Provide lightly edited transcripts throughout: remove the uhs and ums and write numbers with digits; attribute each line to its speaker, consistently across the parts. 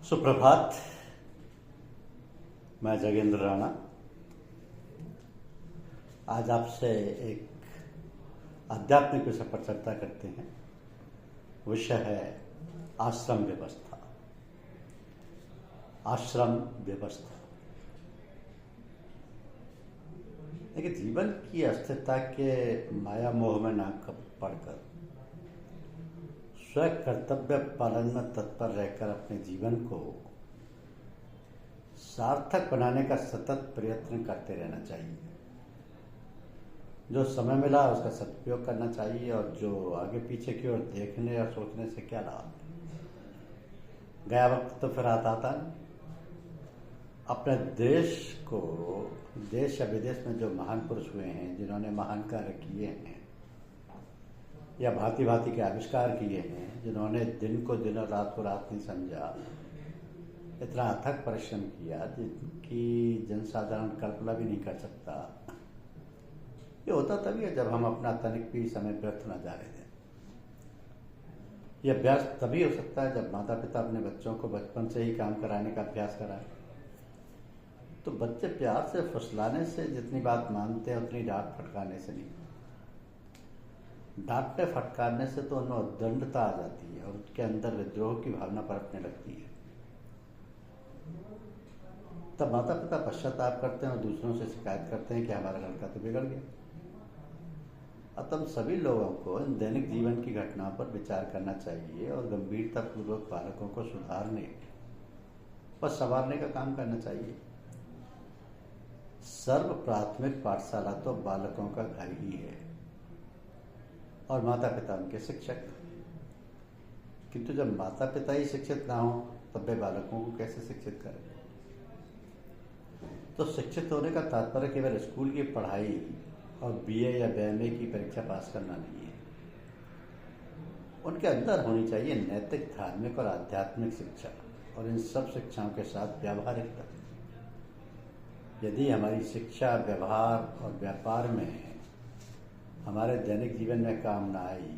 Speaker 1: सुप्रभात। मैं जगेंद्र राणा आज आपसे एक आध्यात्मिक विषय पर चर्चा करते हैं। विषय है आश्रम व्यवस्था। आश्रम व्यवस्था देखिए, जीवन की अस्थिरता के माया मोह में ना पड़कर स्व कर्तव्य पालन में तत्पर रहकर अपने जीवन को सार्थक बनाने का सतत प्रयत्न करते रहना चाहिए। जो समय मिला उसका सदुपयोग करना चाहिए और जो आगे पीछे की ओर देखने और सोचने से क्या लाभ, गया वक्त तो फिर आता नहीं। अपने देश को, देश या विदेश में जो महान पुरुष हुए हैं, जिन्होंने महान कार्य किए हैं या भांति भांति के आविष्कार किए हैं, जिन्होंने दिन को दिन और रात को रात नहीं समझा, इतना अथक परिश्रम किया जिनकी जनसाधारण कल्पना भी नहीं कर सकता, ये होता तभी है जब हम अपना तनिक भी समय व्यर्थ न जाने दें। यह व्यर्थ तभी हो सकता है जब माता पिता अपने बच्चों को बचपन से ही काम कराने का अभ्यास कराएं। तो बच्चे प्यार से फुसलाने से जितनी बात मानते हैं उतनी डांट फटकारने से नहीं। डांटने फटकारने से तो उनमें उद्दंडता आ जाती है और उसके अंदर विद्रोह की भावना पनपने लगती है। तब माता पिता पश्चाताप करते हैं और दूसरों से शिकायत करते हैं कि हमारा लड़का तो बिगड़ गया। अतः सभी लोगों को इन दैनिक जीवन की घटनाओं पर विचार करना चाहिए और गंभीरतापूर्वक बालकों को सुधारने और संवारने का काम करना चाहिए। सर्व प्राथमिक पाठशाला तो बालकों का घर ही है और माता पिता उनके शिक्षक। किंतु जब माता पिता ही शिक्षित ना हो तब वे बालकों को कैसे शिक्षित करें? तो शिक्षित होने का तात्पर्य केवल स्कूल की पढ़ाई और बीए या बीएमए की परीक्षा पास करना नहीं है। उनके अंदर होनी चाहिए नैतिक, धार्मिक और आध्यात्मिक शिक्षा और इन सब शिक्षाओं के साथ व्यावहारिकता। यदि हमारी शिक्षा व्यवहार और व्यापार में हमारे दैनिक जीवन में काम ना आई,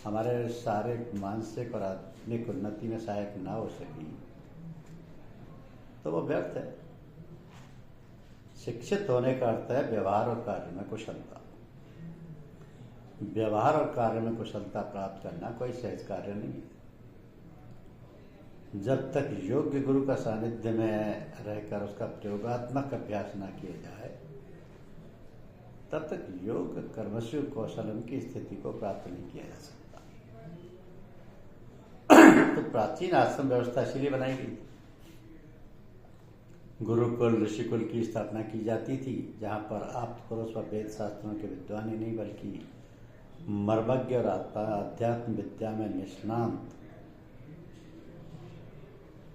Speaker 1: हमारे शारीरिक, मानसिक और आत्मिक उन्नति में सहायक ना हो सकी, तो वो व्यर्थ है। शिक्षित होने का अर्थ है व्यवहार और कार्य में कुशलता। व्यवहार और कार्य में कुशलता प्राप्त करना कोई सहज कार्य नहीं है। जब तक योग्य गुरु का सानिध्य में रहकर उसका प्रयोगात्मक अभ्यास न किया जाए, तब तक योग कर्मसु कौशलम की स्थिति को प्राप्त नहीं किया जा सकता। तो प्राचीन आश्रम व्यवस्था इसीलिए बनाई गई थी। गुरुकुल, ऋषिकुल की स्थापना की जाती थी, जहाँ पर आप्त पुरुष व वेद शास्त्रों के विद्वान ही नहीं बल्कि मर्मज्ञ और अध्यात्म विद्या में निष्णांत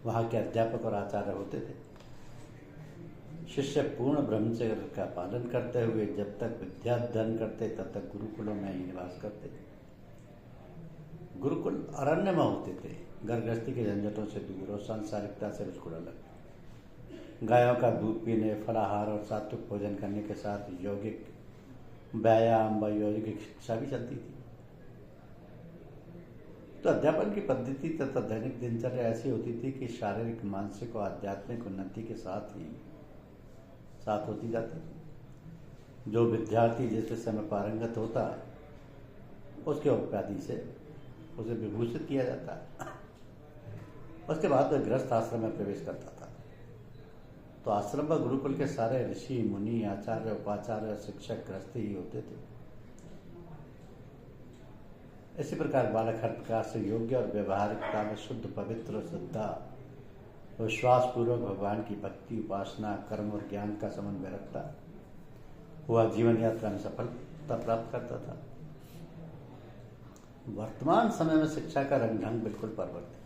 Speaker 1: वहाँ के अध्यापक और आचार्य होते थे। शिष्य पूर्ण ब्रह्मचर्य का पालन करते हुए जब तक विद्याध्ययन करते तब तक गुरुकुलों में ही निवास करते। गुरुकुल अरण्य में होते थे, घर गृहस्थी के झंझटों से दूर और सांसारिकता से बिल्कुल अलग। गायों का दूध पीने, फलाहार और सात्विक भोजन करने के साथ यौगिक व्यायाम व यौगिक शिक्षा भी चलती थी। तो अध्यापन की पद्धति तथा दैनिक दिनचर्या ऐसी होती थी कि शारीरिक, मानसिक और आध्यात्मिक उन्नति के साथ होती जाती। जो विद्यार्थी जिस विषय में पारंगत होता है उसके उपाधि से उसे विभूषित किया जाता है। उसके बाद वह गृहस्थ आश्रम में प्रवेश करता था। तो आश्रम व गुरुकुल के सारे ऋषि, मुनि, आचार्य, उपाचार्य, शिक्षक गृहस्थ ही होते थे। इसी प्रकार बालक हर प्रकार से योग्य और व्यवहारिकता में शुद्ध, पवित्र और श्रद्धा, विश्वास पूर्वक भगवान की भक्ति, उपासना, कर्म और ज्ञान का समन्वय रखता हुआ जीवन यात्रा में सफलता प्राप्त करता था। वर्तमान समय में शिक्षा का रंग ढंग बिल्कुल परिवर्तित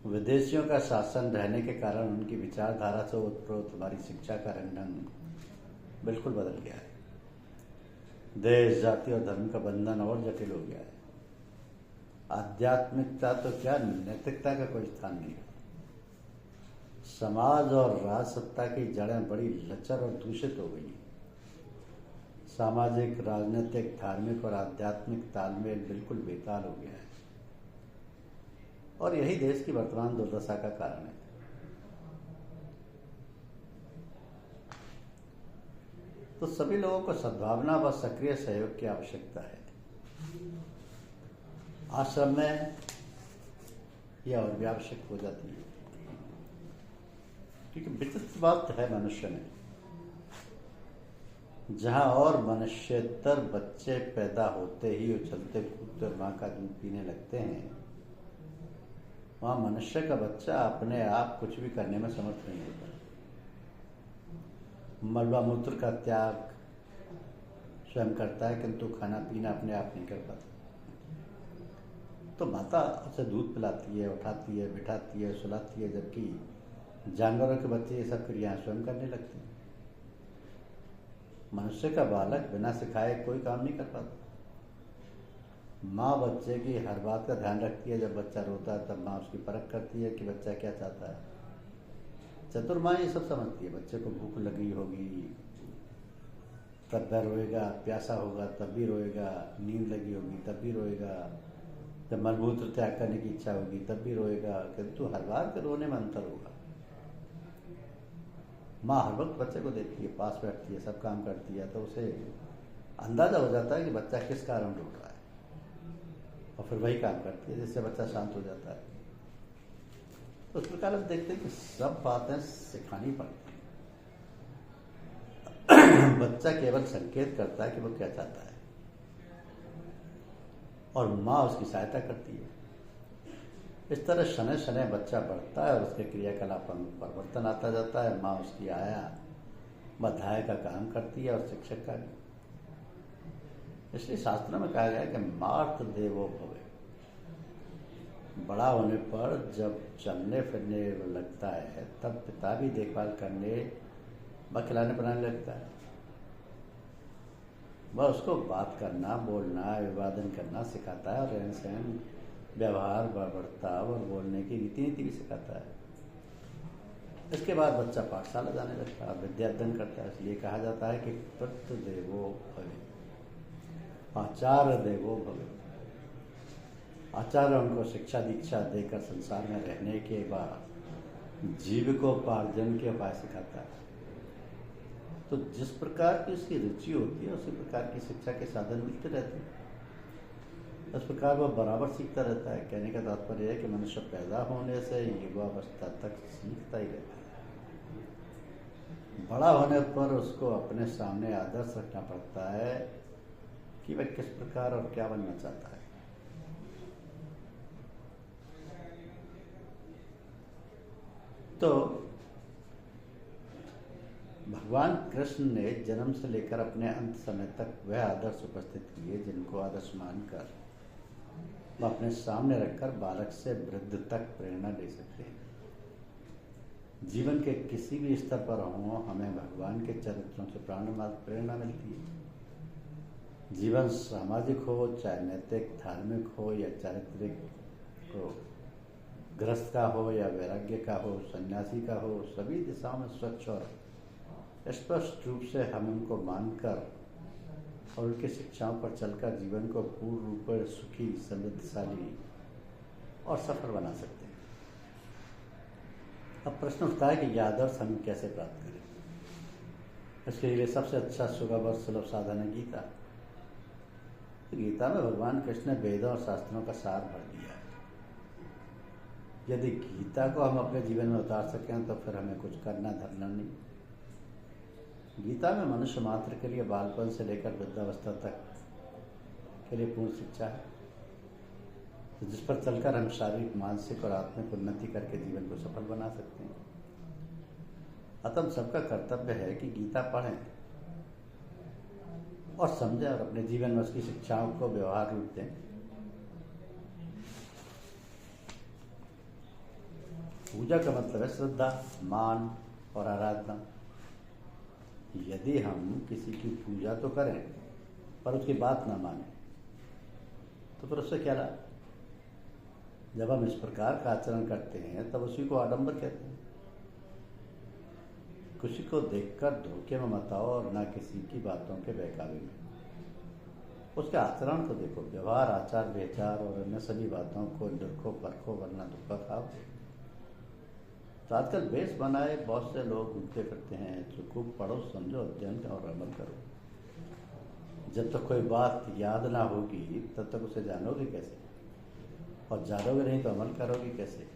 Speaker 1: है। विदेशियों का शासन रहने के कारण उनकी विचारधारा से ओतप्रोत हमारी शिक्षा का रंग ढंग बिल्कुल बदल गया है। देश, जाति और धर्म का बंधन और जटिल हो गया है। आध्यात्मिकता तो क्या, नैतिकता का कोई स्थान नहीं है। समाज और राजसत्ता की जड़ें बड़ी लचर और दूषित हो गई। सामाजिक, राजनीतिक, धार्मिक और आध्यात्मिक तालमेल बिल्कुल बेताल हो गया है और यही देश की वर्तमान दुर्दशा का कारण है। तो सभी लोगों को सद्भावना व सक्रिय सहयोग की आवश्यकता है। आश्रम में यह और भी आवश्यक हो जाती है, क्योंकि विचित्र बात है मनुष्य में, जहां और मनुष्यतर बच्चे पैदा होते ही उछलते कूदते और मां का दूध पीने लगते हैं, वहां मनुष्य का बच्चा अपने आप कुछ भी करने में समर्थ नहीं होता। मलबा मूत्र का त्याग स्वयं करता है, किंतु खाना पीना अपने आप नहीं कर पाता। तो माता उसे दूध पिलाती है, उठाती है, बिठाती है, सुलाती है, जबकि जानवरों के बच्चे ये सब क्रियाएं स्वयं करने लगते हैं। मनुष्य का बालक बिना सिखाए कोई काम नहीं कर पाता। माँ बच्चे की हर बात का ध्यान रखती है। जब बच्चा रोता है तब माँ उसकी परख करती है कि बच्चा क्या चाहता है। चतुर माँ ये सब समझती है। बच्चे को भूख लगी होगी तब वह रोएगा, प्यासा होगा तब भी रोएगा, नींद लगी होगी तब भी रोएगा, जब मलमूत्र त्याग करने की इच्छा होगी तब भी रोएगा, किंतु हर बार के रोने में अंतर होगा। माँ हर वक्त बच्चे को देखती है, पास बैठती है, सब काम करती है, तो उसे अंदाजा हो जाता है कि बच्चा किस कारण रो रहा है, और फिर वही काम करती है जिससे बच्चा शांत हो जाता है। तो उस प्रकार हम देखते हैं कि सब बातें सिखानी पड़ती हैं। बच्चा केवल संकेत करता है कि वो क्या चाहता है, और माँ उसकी सहायता करती है। इस तरह शनै शनै बच्चा बढ़ता है और उसके क्रियाकलापों में परिवर्तन आता जाता है। माँ उसकी आया बधाय का काम करती है और शिक्षक का भी। इसलिए शास्त्रों में कहा गया है कि मार्त देवो भवे। बड़ा होने पर जब चलने फिरने लगता है तब पिता भी देखभाल करने व खिलाने बनाने लगता है। वह उसको बात करना, बोलना, अभिवादन करना सिखाता है, और रहन सहन, व्यवहार, बर्ताव और बोलने की रीति नीति भी सिखाता है। इसके बाद बच्चा पाठशाला जाने लगता है, विद्या अध्ययन करता है। इसलिए कहा जाता है कि पितृ देवो भवे, आचार्य देवो भवे। आचार्य उनको शिक्षा दीक्षा देकर संसार में रहने के बाद जीविकोपार्जन के उपाय सिखाता है। तो जिस प्रकार की उसकी रुचि होती है उसी प्रकार की शिक्षा के साधन मिलते रहते हैं। इस प्रकार वह बराबर सीखता रहता है। कहने का तात्पर्य है कि मनुष्य पैदा होने से युवावस्था तक सीखता ही रहता है। बड़ा होने पर उसको अपने सामने आदर्श रखना पड़ता है कि वह किस प्रकार और क्या बनना चाहता है। तो भगवान कृष्ण ने जन्म से लेकर अपने अंत समय तक वह आदर्श उपस्थित किए जिनको आदर्श मानकर वह अपने सामने रखकर बालक से वृद्ध तक प्रेरणा दे सकते हैं। जीवन के किसी भी स्तर पर हो, हमें भगवान के चरित्रों से प्रेरणा मिलती है। जीवन सामाजिक हो, चाहे नैतिक, धार्मिक हो या चारित्रिक हो, गृहस्थ का हो या वैराग्य का हो, सन्यासी का हो, सभी दिशाओं में स्वच्छ और स्पष्ट रूप से हम उनको मानकर और उनकी शिक्षाओं पर चलकर जीवन को पूर्ण रूप से सुखी, समृद्धशाली और सफल बना सकते हैं। अब प्रश्न उठता है कि यह आदर्श हम कैसे प्राप्त करें। इसके लिए सबसे अच्छा सुलभ और सुलभ साधन है गीता। तो गीता में भगवान कृष्ण ने वेदों और शास्त्रों का सार भर दिया है। यदि गीता को हम अपने जीवन में उतार सकें तो फिर हमें कुछ करना धरना नहीं। गीता में मनुष्य मात्र के लिए बालपन से लेकर वृद्धावस्था तक के लिए पूर्ण शिक्षा है, तो जिस पर चलकर हम शारीरिक, मानसिक और आत्मिक उन्नति करके जीवन को सफल बना सकते हैं। अतः सबका कर्तव्य है कि गीता पढ़ें और समझें और अपने जीवन में उसकी शिक्षाओं को व्यवहार रूप दें। पूजा का मतलब है श्रद्धा, मान और आराधना। यदि हम किसी की पूजा तो करें पर उसकी बात ना माने तो फिर उससे क्या लाभ। जब हम इस प्रकार का आचरण करते हैं तब उसी को आडंबर कहते हैं। किसी को देखकर धोखे में मत आओ और ना किसी की बातों के बहकावे में। उसके आचरण को देखो, व्यवहार, आचार विचार और अन्य सभी बातों को निरखो परखो वरना धोखा खाओ। तो आजकल बेस बनाए बहुत से लोग घूमते करते हैं, जो खूब पढ़ो, समझो, अध्ययन और अमल करो। जब तक कोई बात याद ना होगी तब तक उसे जानोगे कैसे, और जानोगे नहीं तो अमल करोगे कैसे।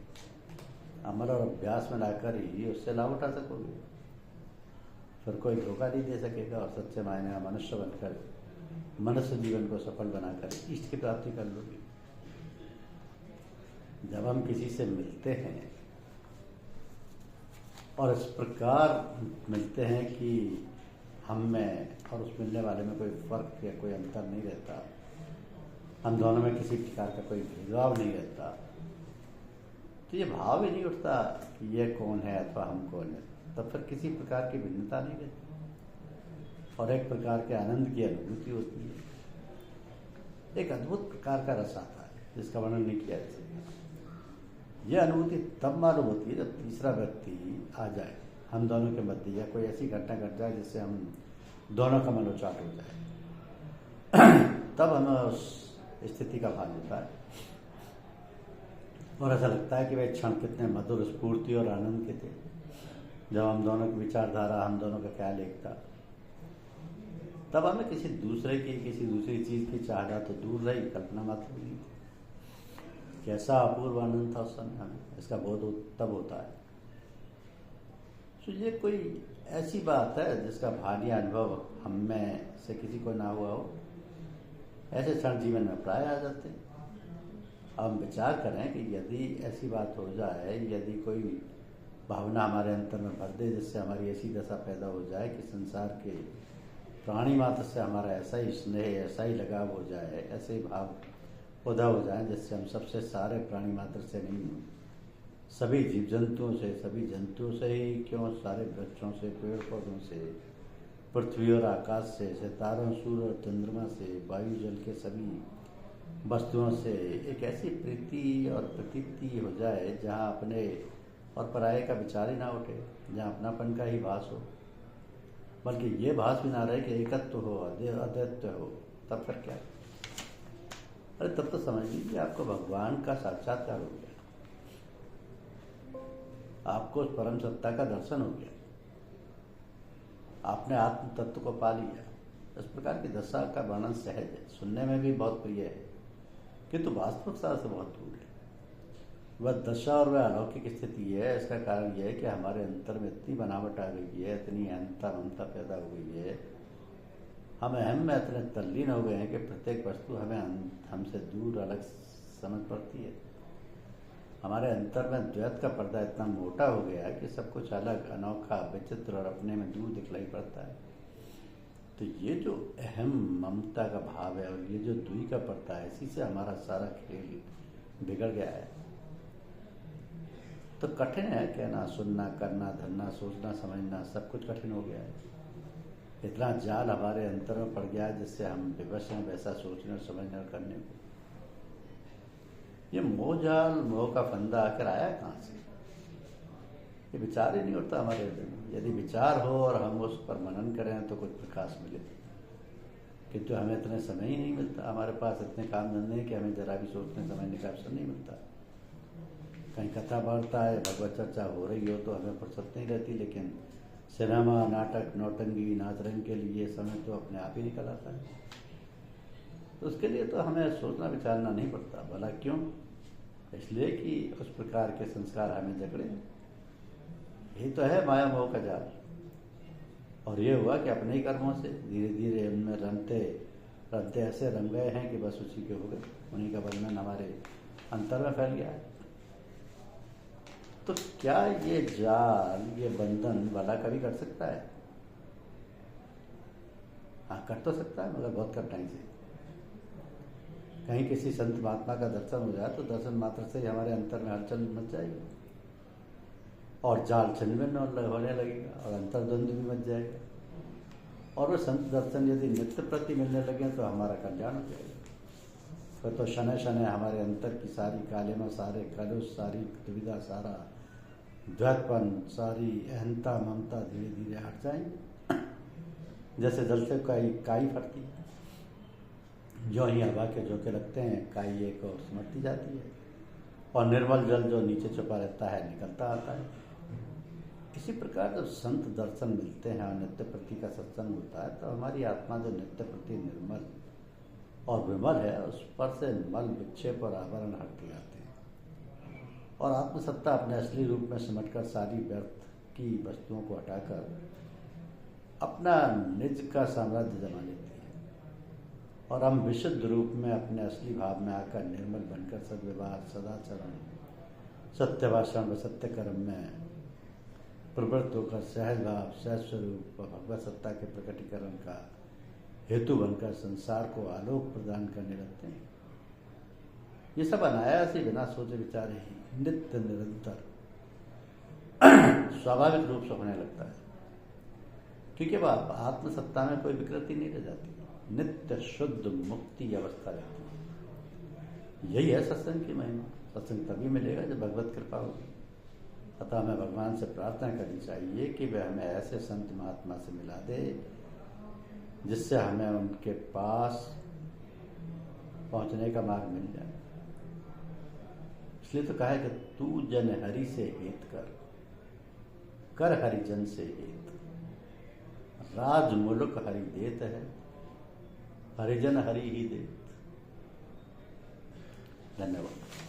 Speaker 1: अमल और अभ्यास में लाकर ही उससे लाभ उठा सकोगे। फिर कोई धोखा नहीं दे सकेगा और सच्चे मायने में मनुष्य बनकर मनुष्य जीवन को सफल बनाकर इष्ट की प्राप्ति कर लोगे। जब हम किसी से मिलते हैं और इस प्रकार मिलते हैं कि हम में और उस मिलने वाले में कोई फर्क या कोई अंतर नहीं रहता, हम दोनों में किसी प्रकार का कोई भेदभाव नहीं रहता, तो ये भाव ही नहीं उठता कि ये कौन है अथवा हम कौन है। तब फिर किसी प्रकार की भिन्नता नहीं रहती और एक प्रकार के आनंद की अनुभूति होती है। एक अद्भुत प्रकार का रस आता है जिसका वर्णन नहीं किया जा सकता। यह अनुभूति तब मालूम होती है जब तीसरा व्यक्ति आ जाए हम दोनों के मध्य, या कोई ऐसी घटना घट जाए जिससे हम दोनों का मनोचाट हो जाए। तब हमें उस स्थिति का भान होता है और ऐसा लगता है कि वे क्षण कितने मधुर, स्फूर्ति और आनंद के थे, जब हम दोनों की विचारधारा, हम दोनों का ख्याल एक था। तब हमें किसी दूसरे की, किसी दूसरी चीज की चाहना तो दूर रही, कल्पना मात्र भी नहीं थी। कैसा अपूर्व आनंद था उस समय हमें, इसका बोध तब होता है। तो ये कोई ऐसी बात है जिसका भारी अनुभव हम में से किसी को ना हुआ हो। ऐसे क्षण जीवन में प्राय आ जाते हैं। अब हम विचार करें कि यदि ऐसी बात हो जाए, यदि कोई भावना हमारे अंतर में भर दे जिससे हमारी ऐसी दशा पैदा हो जाए कि संसार के प्राणी मात्र से हमारा ऐसा ही स्नेह, ऐसा ही लगाव हो जाए, ऐसे ही भाव उदा हो जाए जिससे हम सबसे सारे प्राणी मात्र से नहीं, सभी जीव जंतुओं से, सभी जंतुओं से ही क्यों, सारे वृक्षों से, पेड़ पौधों से, पृथ्वी और आकाश से, सितारों, सूर्य और चंद्रमा से, वायु जल के सभी वस्तुओं से एक ऐसी प्रीति और प्रतीति हो जाए जहाँ अपने और पराये का विचार ही ना उठे, जहाँ अपनापन का ही भास हो, बल्कि ये भास भी ना रहे कि एकत्व हो, अद्वैत्व हो। तब फिर क्या? अरे तब तो समझ लीजिए आपको भगवान का साक्षात्कार हो गया, आपको उस परम सत्ता का दर्शन हो गया, आपने आत्म तत्व को पा लिया। इस प्रकार की दशा का वर्णन सहज है, सुनने में भी बहुत प्रिय है, किंतु वास्तविकता से बहुत दूर है। वह दशा और वह अलौकिक स्थिति है। इसका कारण यह है कि हमारे अंतर में इतनी बनावट आ गई है, इतनी अहंता ममता पैदा हो गई है, हम अहम में इतने तल्लीन हो गए हैं कि प्रत्येक वस्तु हमें हमसे दूर अलग समझ पड़ती है। हमारे अंतर में द्वैत का पर्दा इतना मोटा हो गया है कि सब कुछ अलग, अनोखा, विचित्र और अपने में दूर दिखलाई पड़ता है। तो ये जो अहम ममता का भाव है और ये जो दुई का पर्दा है, इसी से हमारा सारा खेल बिगड़ गया है। तो कठिन है कहना, सुनना, करना, धरना, सोचना, समझना, सब कुछ कठिन हो गया है। इतना जाल हमारे अंतर में पड़ गया है जिससे हम विवश हैं वैसा सोचने और समझने और करने को। ये मोह जाल, मोह का फंदा आकर आया कहाँ से? ये विचार ही नहीं उठता हमारे हृदय में। यदि विचार हो और हम उस पर मनन करें तो कुछ प्रकाश मिले, किंतु हमें इतना समय ही नहीं मिलता। हमारे पास इतने काम धंधे हैं कि हमें जरा भी सोचने समझने का अवसर नहीं मिलता। कहीं कथा वार्ता है, भगवत चर्चा हो रही हो तो हमें फुर्सत नहीं रहती, लेकिन सिनेमा, नाटक, नौटंगी, नाच रंग के लिए समय तो अपने आप ही निकल आता है। तो उसके लिए तो हमें सोचना विचारना नहीं पड़ता। भला क्यों? इसलिए कि उस प्रकार के संस्कार हमें जकड़े। यही तो है माया मोह का जाल। और ये हुआ कि अपने ही कर्मों से धीरे धीरे उनमें रमते रमते ऐसे रम गए हैं कि बस उसी के हो गए। उन्हीं का बंधन हमारे अंतर में फैल गया है। तो क्या ये जाल, ये बंधन वाला कभी कर सकता है? हाँ, कर तो सकता है, मगर बहुत कठिनाई से। कहीं किसी संत महात्मा का दर्शन हो जाए तो दर्शन मात्र से ही हमारे अंतर में हलचल मच जाएगी और जाल छिन्न होने लगेगा और अंतर्द्वंद भी मच जाएगा। और वह संत दर्शन यदि नित्य प्रति मिलने लगे तो हमारा कल्याण हो जाएगा। फिर तो शनै शनै हमारे अंतर की सारी कालिमा, सारे कलुष, सारी दुविधा, सारा द्वैतपन, सारी अहंता ममता धीरे धीरे हट जाएंगे, जैसे जल से काई फटती है। जो ही हवा के झोंके लगते हैं काई एक और सिमटती जाती है और निर्मल जल जो नीचे छुपा रहता है निकलता आता है। इसी प्रकार जब संत दर्शन मिलते हैं और नित्य प्रति का सत्संग होता है तो हमारी आत्मा जो नित्य प्रति निर्मल और विमल है उस पर से मल विक्षेप और आवरण हटते जाते हैं और आत्मसत्ता अपने असली रूप में सिमटकर सारी व्यर्थ की वस्तुओं को हटाकर अपना निज का साम्राज्य जमा लेती है और हम विशुद्ध रूप में अपने असली भाव में आकर निर्मल बनकर सद्व्यवहार, सदाचरण, सत्य भाषण व सत्य कर्म में प्रवृत्त होकर सहज भाव, सहज स्वरूप व भगवत सत्ता के प्रकटीकरण का हेतु बनकर संसार को आलोक प्रदान करने लगते हैं। ये सब अनायास ही बिना सोचे विचारे ही नित्य निरंतर स्वाभाविक रूप से होने लगता है, क्योंकि वह आत्मसत्ता में कोई विकृति नहीं रह जाती, नित्य शुद्ध मुक्ति अवस्था रहती है। यही है सत्संग की महिमा। सत्संग तभी मिलेगा जब भगवत कृपा होगी। अतः हमें भगवान से प्रार्थना करनी चाहिए कि वह हमें ऐसे संत महात्मा से मिला दे जिससे हमें उनके पास पहुंचने का मार्ग मिल जाए। इसलिए तो कहा है कि तू जन हरि से हेत कर हरिजन से हेत, राज मुलुक हरि देत है, हरिजन हरि ही देत। धन्यवाद।